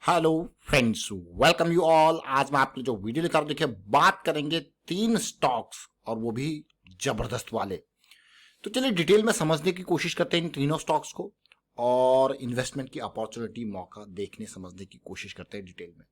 Hello friends, welcome you all. आज मैं आपके लिए जो वीडियो लेकर देखिए बात करेंगे तीन स्टॉक्स और वो भी जबरदस्त वाले। तो चलिए डिटेल में समझने की कोशिश करते हैं इन तीनों स्टॉक्स को और इन्वेस्टमेंट की अपॉर्चुनिटी मौका देखने समझने की कोशिश करते हैं डिटेल में।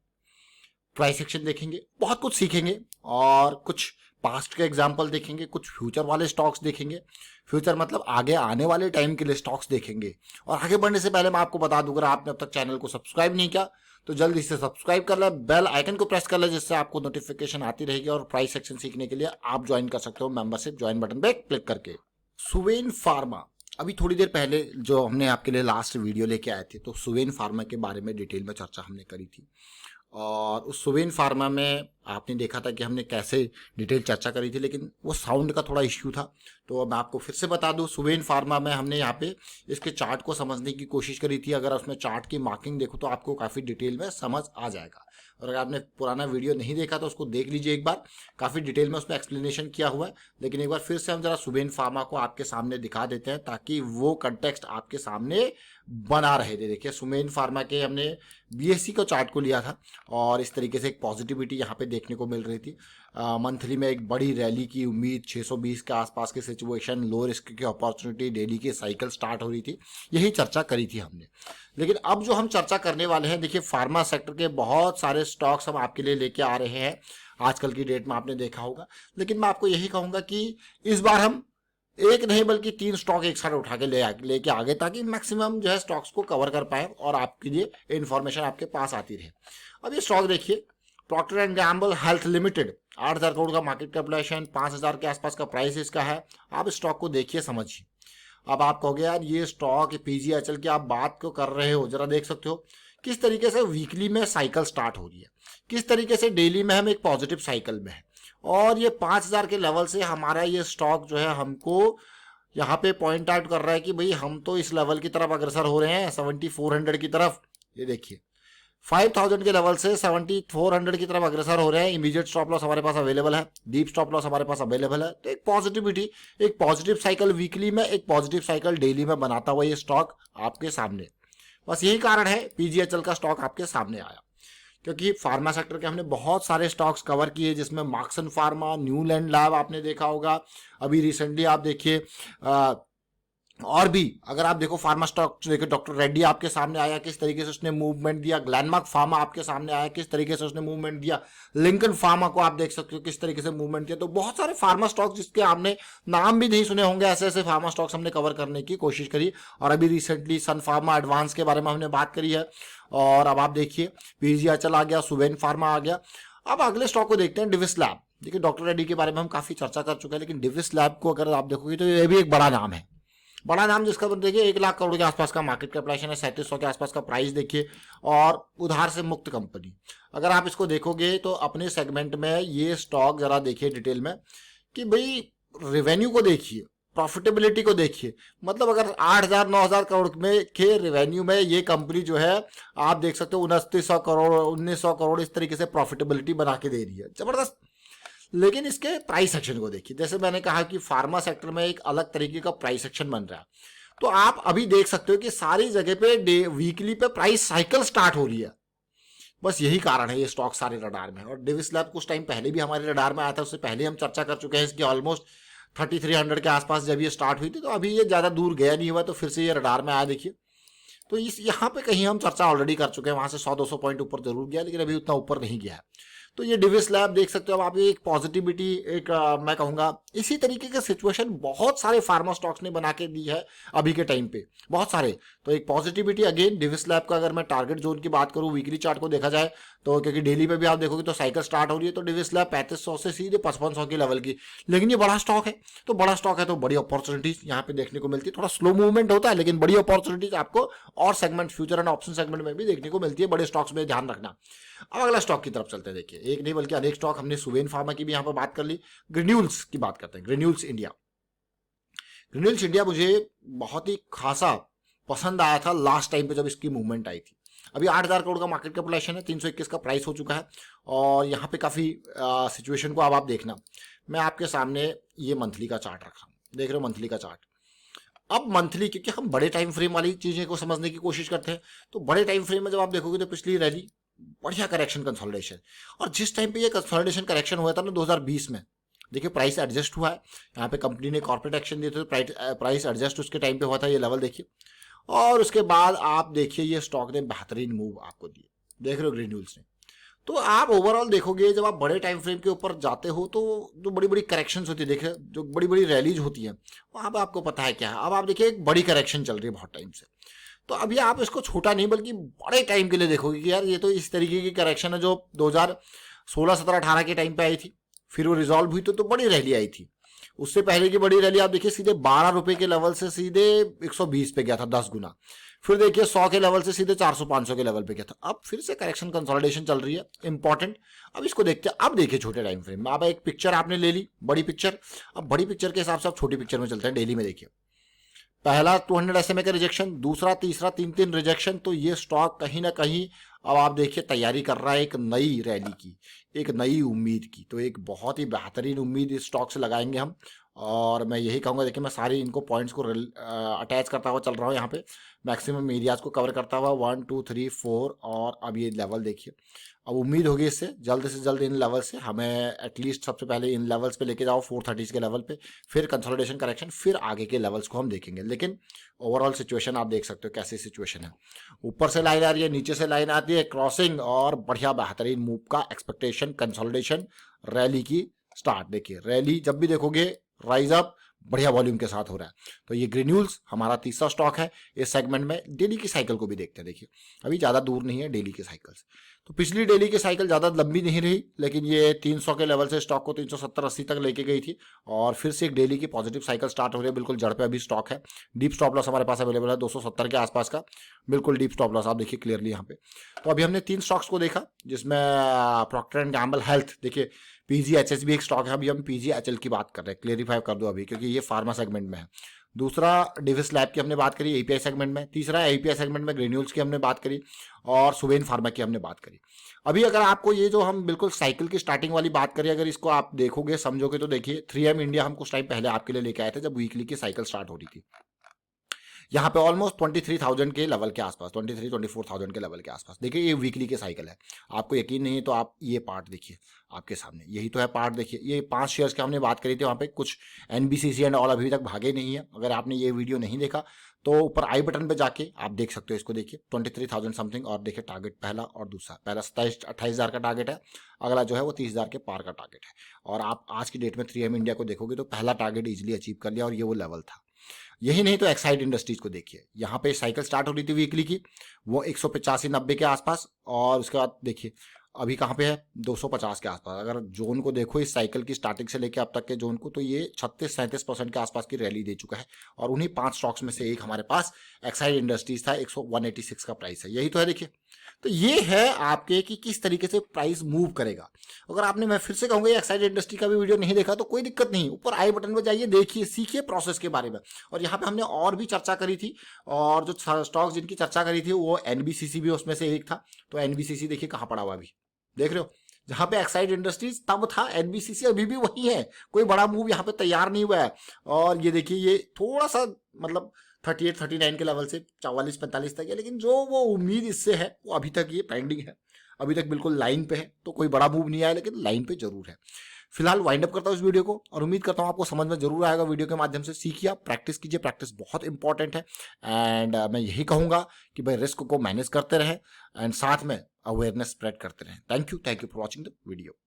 प्राइस एक्शन देखेंगे, बहुत कुछ सीखेंगे और कुछ पास्ट के एग्जाम्पल देखेंगे, कुछ फ्यूचर वाले स्टॉक्स देखेंगे। फ्यूचर मतलब आगे आने वाले टाइम के लिए स्टॉक्स देखेंगे। और आगे बढ़ने से पहले मैं आपको बता दूं, अगर आपने अब तक चैनल को सब्सक्राइब नहीं किया तो जल्दी से सब्सक्राइब कर ले, बेल आइकन को प्रेस कर ले, जिससे आपको नोटिफिकेशन आती रहेगी। और प्राइस सेक्शन सीखने के लिए आप ज्वाइन कर सकते हो मेंबरशिप ज्वाइन बटन पे क्लिक करके। सुवेन फार्मा, अभी थोड़ी देर पहले जो हमने आपके लिए लास्ट वीडियो लेके आए थे तो सुवेन फार्मा के बारे में डिटेल में चर्चा हमने करी थी। और उस सुवेन फार्मा में आपने देखा था कि हमने कैसे डिटेल चर्चा करी थी, लेकिन वो साउंड का थोड़ा इश्यू था। तो मैं आपको फिर से बता दूं, सुवेन फार्मा में हमने यहाँ पे इसके चार्ट को समझने की कोशिश करी थी। अगर उसमें चार्ट की मार्किंग देखो तो आपको काफ़ी डिटेल में समझ आ जाएगा। और अगर आपने पुराना वीडियो नहीं देखा तो उसको देख लीजिए एक बार, काफ़ी डिटेल में उसमें एक्सप्लेनेशन किया हुआ है। लेकिन एक बार फिर से हम जरा सुवेन फार्मा को आपके सामने दिखा देते हैं ताकि वो कंटेक्स्ट आपके सामने बना रहे थे। देखिए सुवेन फार्मा के हमने बीएससी का चार्ट को लिया था और इस तरीके से एक पॉजिटिविटी यहाँ पे देखने को मिल रही थी। मंथली में एक बड़ी रैली की उम्मीद, 620 के आसपास की सिचुएशन, लो रिस्क की अपॉर्चुनिटी, डेली की साइकिल स्टार्ट हो रही थी। यही चर्चा करी थी हमने। लेकिन अब जो हम चर्चा करने वाले हैं, देखिए फार्मा सेक्टर के बहुत सारे स्टॉक्स हम आपके लिए लेके आ रहे हैं आजकल की डेट में, आपने देखा होगा। लेकिन मैं आपको यही कहूँगा कि इस बार हम एक नहीं बल्कि तीन स्टॉक एक साथ उठा के लेके आगे, ताकि मैक्सिमम जो है स्टॉक्स को कवर कर पाए और आपके लिए इन्फॉर्मेशन आपके पास आती रहे। अब ये स्टॉक देखिए, Procter and Gamble health limited, 8,000 crore का मार्केट कैपिटलाइजेशन, 5,000 के आसपास का प्राइस इसका है। आप स्टॉक को देखिए, समझिए। अब आप कहोगे यार ये स्टॉक पीजीएचएल की आप बात क्यों कर रहे हो, जरा देख सकते हो किस तरीके से वीकली में साइकिल स्टार्ट हो रही है, किस तरीके से डेली में हम एक पॉजिटिव साइकिल में है। और ये 5,000 के लेवल से हमारा ये स्टॉक जो है हमको यहाँ पे पॉइंट आउट कर रहा है कि भाई हम तो इस लेवल की तरफ अग्रसर हो रहे हैं, 7400 की तरफ। ये देखिए 5,000 के लेवल से 7400 की तरफ अग्रसर हो रहे हैं। इमीडिएट स्टॉप लॉस हमारे पास अवेलेबल है, डीप स्टॉप लॉस हमारे पास अवेलेबल है। तो एक पॉजिटिविटी, एक पॉजिटिव साइकिल वीकली में, एक पॉजिटिव साइकिल डेली में बनाता हुआ ये स्टॉक आपके सामने। बस यही कारण है पीजीएचएल का स्टॉक आपके सामने आया, क्योंकि फार्मा सेक्टर के हमने बहुत सारे स्टॉक्स कवर किए, जिसमें मार्क्सन फार्मा, न्यूलैंड लैब आपने देखा होगा। अभी रिसेंटली आप देखिए और भी अगर आप देखो फार्मा स्टॉक देखिए, डॉक्टर रेड्डी आपके सामने आया, किस तरीके से उसने मूवमेंट दिया। ग्लैनमार्क फार्मा आपके सामने आया, किस तरीके से उसने मूवमेंट दिया। लिंकन फार्मा को आप देख सकते हो किस तरीके से मूवमेंट किया। तो बहुत सारे फार्मा स्टॉक्स जिसके आपने नाम भी नहीं सुने होंगे, ऐसे ऐसे फार्मा स्टॉक्स हमने कवर करने की कोशिश करी। और अभी रिसेंटली सन फार्मा एडवांस के बारे में हमने बात करी है। और अब आप देखिए पीजीएचएल आ गया, सुवेन फार्मा आ गया। अब अगले स्टॉक को देखते हैं, डिविस लैब। देखिए डॉक्टर रेड्डी के बारे में हम काफी चर्चा कर चुके हैं, लेकिन डिविस लैब को अगर आप देखोगे तो ये भी एक बड़ा नाम है, बड़ा नाम जिसका देखिए 1,00,000 करोड़ के आसपास का मार्केट कैपिटलाइजेशन है, 3700 के आसपास का प्राइस देखिए, और उधार से मुक्त कंपनी। अगर आप इसको देखोगे तो अपने सेगमेंट में ये स्टॉक जरा देखिए डिटेल में कि भाई रेवेन्यू को देखिए, प्रॉफिटेबिलिटी को देखिए। मतलब अगर 8,000 9,000 करोड़ में के रेवेन्यू में ये कंपनी जो है आप देख सकते हो 2900 करोड़ 1900 करोड़ इस तरीके से प्रॉफिटेबिलिटी बना के दे रही है, जबरदस्त। लेकिन इसके प्राइस एक्शन को देखिए, जैसे मैंने कहा कि फार्मा सेक्टर में एक अलग तरीके का प्राइस एक्शन बन रहा है। तो आप अभी देख सकते हो कि सारी जगह पे वीकली पे प्राइस साइकिल स्टार्ट हो रही है। बस यही कारण है ये स्टॉक सारे रडार में। और डिविस लैब कुछ टाइम पहले भी हमारे रडार में आया था, उससे पहले हम चर्चा कर चुके हैं इसकी। ऑलमोस्ट 3300 के आसपास जब ये स्टार्ट हुई थी, तो अभी ये ज़्यादा दूर गया नहीं हुआ, तो फिर से ये रडार में आया। देखिए तो इस यहाँ पे कहीं हम चर्चा ऑलरेडी कर चुके हैं, वहां से 100-200 पॉइंट ऊपर जरूर गया, लेकिन अभी उतना ऊपर नहीं गया है। तो ये डिविस लैब देख सकते हो आप, एक पॉजिटिविटी, एक मैं कहूँगा इसी तरीके के सिचुएशन बहुत सारे फार्मा स्टॉक्स ने बना के दी है अभी के टाइम पे, बहुत सारे। तो एक पॉजिटिविटी अगेन डिविस लैब का। अगर मैं टारगेट जोन की बात करूँ, वीकली चार्ट को देखा जाए तो, क्योंकि डेली पे भी आप देखोगे तो साइकिल स्टार्ट हो रही है, तो डिविस लैब 3500 से सीधे 5500 के लेवल की। लेकिन ये बड़ा स्टॉक है, तो बड़ा स्टॉक है तो बड़ी अपॉर्चुनिटीज यहाँ पे देखने को मिलती है। थोड़ा स्लो मूवमेंट होता है, लेकिन बड़ी अपॉर्चुनिटीज आपको और segment, future and option segment में भी देखने को मिलती है। बड़े स्टॉक्स में ध्यान रखना। अब अगला स्टॉक की तरफ चलते हैं। देखिए एक नहीं बल्कि अनेक स्टॉक, हमने सुवेन फार्मा की भी यहाँ पर बात कर ली। ग्रेन्यूल्स की बात करते हैं, ग्रेन्यूल्स इंडिया। ग्रेन्यूल्स इंडिया मुझे बहुत ही खासा पसंद आया था लास्ट टाइम पे जब इसकी मूवमेंट आई थी। अभी 8,000 करोड़ का मार्केट कैपिटलाइजेशन है, 321 का प्राइस हो चुका है। और यहाँ पे काफी सिचुएशन को अब आप देखना, मैं आपके सामने ये मंथली का चार्ट रख रहा हूँ, देख रहे हो मंथली का चार्ट। अब मंथली, क्योंकि हम बड़े टाइम फ्रेम वाली चीजें को समझने की कोशिश करते हैं, तो बड़े टाइम फ्रेम में जब आप देखोगे तो पिछली रैली बढ़िया करेक्शन कंसोलिडेशन, और जिस टाइम पे ये कंसोलिडेशन करेक्शन हुआ था ना 2020 में, देखिए प्राइस एडजस्ट हुआ है, यहाँ पे कंपनी ने कॉर्पोरेट एक्शन दिए थे, तो प्राइस एडजस्ट उसके टाइम पे हुआ था, ये लेवल देखिए, और उसके बाद आप देखिए ये स्टॉक ने बेहतरीन मूव आपको दिए, देख रहे हो ग्रेन्यूल्स ने। तो आप ओवरऑल देखोगे जब आप बड़े टाइम फ्रेम के ऊपर जाते हो तो जो बड़ी बड़ी करेक्शंस होती है, देखिए जो बड़ी बड़ी रैलीज होती हैं वहाँ पे आपको पता है क्या है। अब आप देखिए एक बड़ी करेक्शन चल रही है बहुत टाइम से, तो अभी आप इसको छोटा नहीं बल्कि बड़े टाइम के लिए देखोगे कि यार ये तो इस तरीके की करेक्शन है जो 2016 17 18 के टाइम पे आई थी, फिर वो रिजॉल्व हुई तो बड़ी रैली आई थी। उससे पहले की बड़ी रैली आप देखिए सीधे 12 रुपए के लेवल से सीधे 120 पे गया था, 10 गुना। फिर देखिए 100 के लेवल से सीधे 400 500 के लेवल पे गया था। अब फिर से करेक्शन कंसोलिडेशन चल रही है इंपॉर्टेंट। अब इसको देखते हैं। अब देखिए छोटे टाइम फ्रेम में, अब एक पिक्चर आपने ले ली बड़ी पिक्चर, अब बड़ी पिक्चर के हिसाब से आप छोटी पिक्चर में चलते हैं। डेली में देखिए पहला 200 SMA का रिजेक्शन, दूसरा तीसरा 3 रिजेक्शन, तो ये स्टॉक कहीं ना कहीं अब आप देखिए तैयारी कर रहा है एक नई रैली की, एक नई उम्मीद की। तो एक बहुत ही बेहतरीन उम्मीद इस स्टॉक से लगाएंगे हम, और मैं यही कहूँगा, देखिए मैं सारी इनको पॉइंट्स को अटैच करता हुआ चल रहा हूँ यहाँ पे, मैक्सिमम एरियाज को कवर करता हुआ 1 2 3 4, और अब ये लेवल देखिए। अब उम्मीद होगी इससे जल्द इन लेवल से हमें एटलीस्ट सबसे पहले इन लेवल्स पे लेके जाओ 430 के लेवल पे, फिर कंसोलिडेशन करेक्शन, फिर आगे के लेवल्स को हम देखेंगे। लेकिन ओवरऑल सिचुएशन आप देख सकते हो कैसी सिचुएशन है। ऊपर से लाइन आ रही है, नीचे से लाइन आती है, क्रॉसिंग और बढ़िया बेहतरीन मूव का एक्सपेक्टेशन, कंसोलिडेशन, रैली की स्टार्ट। देखिए रैली जब भी देखोगे राइज अप बढ़िया वॉल्यूम के साथ हो रहा है। तो ये ग्रेन्यूल्स हमारा तीसरा स्टॉक है इस सेगमेंट में। डेली की साइकिल को भी देखते हैं, देखिए अभी ज़्यादा दूर नहीं है डेली की साइकिल्स। तो पिछली डेली की साइकिल ज़्यादा लंबी नहीं रही, लेकिन ये 300 के लेवल से स्टॉक को 370-80 तक लेके गई थी, और फिर से एक डेली की पॉजिटिव साइकिल स्टार्ट हो रही है। बिल्कुल जड़ पे अभी स्टॉक है। डीप स्टॉप लॉस हमारे पास अवेलेबल है 270 के आसपास का, बिल्कुल डीप स्टॉप लॉस आप देखिए क्लियरली यहाँ पे। तो अभी हमने 3 स्टॉक्स को देखा, जिसमें प्रॉक्टर एंड गैम्बल हेल्थ, देखिए PGHS भी एक स्टॉक है। अभी हम PGHL की बात कर रहे हैं, क्लियरिफाई कर दो अभी, क्योंकि ये फार्मा सेगमेंट में है। दूसरा डिविस लैब की हमने बात करी API सेगमेंट में, तीसरा API सेगमेंट में ग्रेन्यूल्स की हमने बात करी, और सुवेन फार्मा की हमने बात करी। अभी अगर आपको ये जो हम बिल्कुल साइकिल की स्टार्टिंग वाली बात करें, अगर इसको आप देखोगे समझोगे तो देखिए 3M इंडिया हम कुछ टाइम पहले आपके लिए लेके आए थे जब वीकली की साइकिल स्टार्ट हो रही थी। यहाँ पे ऑलमोस्ट 23,000 के लेवल के आसपास, 23-24,000 के लेवल के आसपास। देखिए ये वीकली की साइकिल है। आपको यकीन नहीं है तो आप ये पार्ट देखिए आपके सामने, यही तो है पार्ट। देखिए ये 5 शेयर्स के हमने बात करी थी, वहाँ पे कुछ NBCC एंड ऑल अभी तक भागे नहीं है। अगर आपने ये वीडियो नहीं देखा तो ऊपर आई बटन पे जाके आप देख सकते हो इसको। देखिए 23,000 समथिंग, और देखिए टारगेट पहला और दूसरा, पहला 27-28,000 का टारगेट है, अगला जो है वो 30,000 के पार का टारगेट है। और आप आज की डेट में 3M इंडिया को देखोगे तो पहला टारगेट इजिली अचीव कर लिया, और ये वो लेवल था। यही नहीं तो एक्साइड इंडस्ट्रीज को देखिए, यहाँ पे साइकिल स्टार्ट हो रही थी वीकली की, वो 185-90 के आसपास, और उसके बाद देखिए अभी कहाँ पे है 250 के आसपास। अगर जोन को देखो इस साइकिल की स्टार्टिंग से लेके अब तक के जोन को, तो ये 36-37% के आसपास की रैली दे चुका है। और उन्हीं 5 स्टॉक्स में से एक हमारे पास एक्साइड इंडस्ट्रीज था, 186 का प्राइस है। यही तो है देखिए। तो ये है आपके कि किस तरीके से प्राइस मूव करेगा। अगर आपने, मैं फिर से कहूंगा, ये एक्साइड इंडस्ट्री का भी वीडियो नहीं देखा तो कोई दिक्कत नहीं, ऊपर आई बटन पर जाइए, देखिए, सीखिए प्रोसेस के बारे में। और यहाँ पे हमने और भी चर्चा करी थी, और जो स्टॉक्स जिनकी चर्चा करी थी वो NBCC भी उसमें से एक था। तो NBCC देखिए कहाँ पड़ा हुआ अभी, देख रहे हो, जहां पे एक्साइड इंडस्ट्रीज तब था, NBCC अभी भी वही है, कोई बड़ा मूव यहाँ पे तैयार नहीं हुआ है। और ये देखिए ये थोड़ा सा मतलब 38-39 के लेवल से 44-45 तक है, लेकिन जो वो उम्मीद इससे है वो अभी तक ये पेंडिंग है, अभी तक बिल्कुल लाइन पे है। तो कोई बड़ा मूव नहीं आया, लेकिन लाइन पे जरूर है। फिलहाल वाइंड अप करता हूँ इस वीडियो को, और उम्मीद करता हूँ आपको समझ में जरूर आएगा। वीडियो के माध्यम से सीखिए, प्रैक्टिस कीजिए, प्रैक्टिस बहुत इंपॉर्टेंट है। एंड मैं यही कहूंगा कि भाई रिस्क को मैनेज करते रहें, एंड साथ में अवेयरनेस स्प्रेड करते रहें। Thank you for watching the video.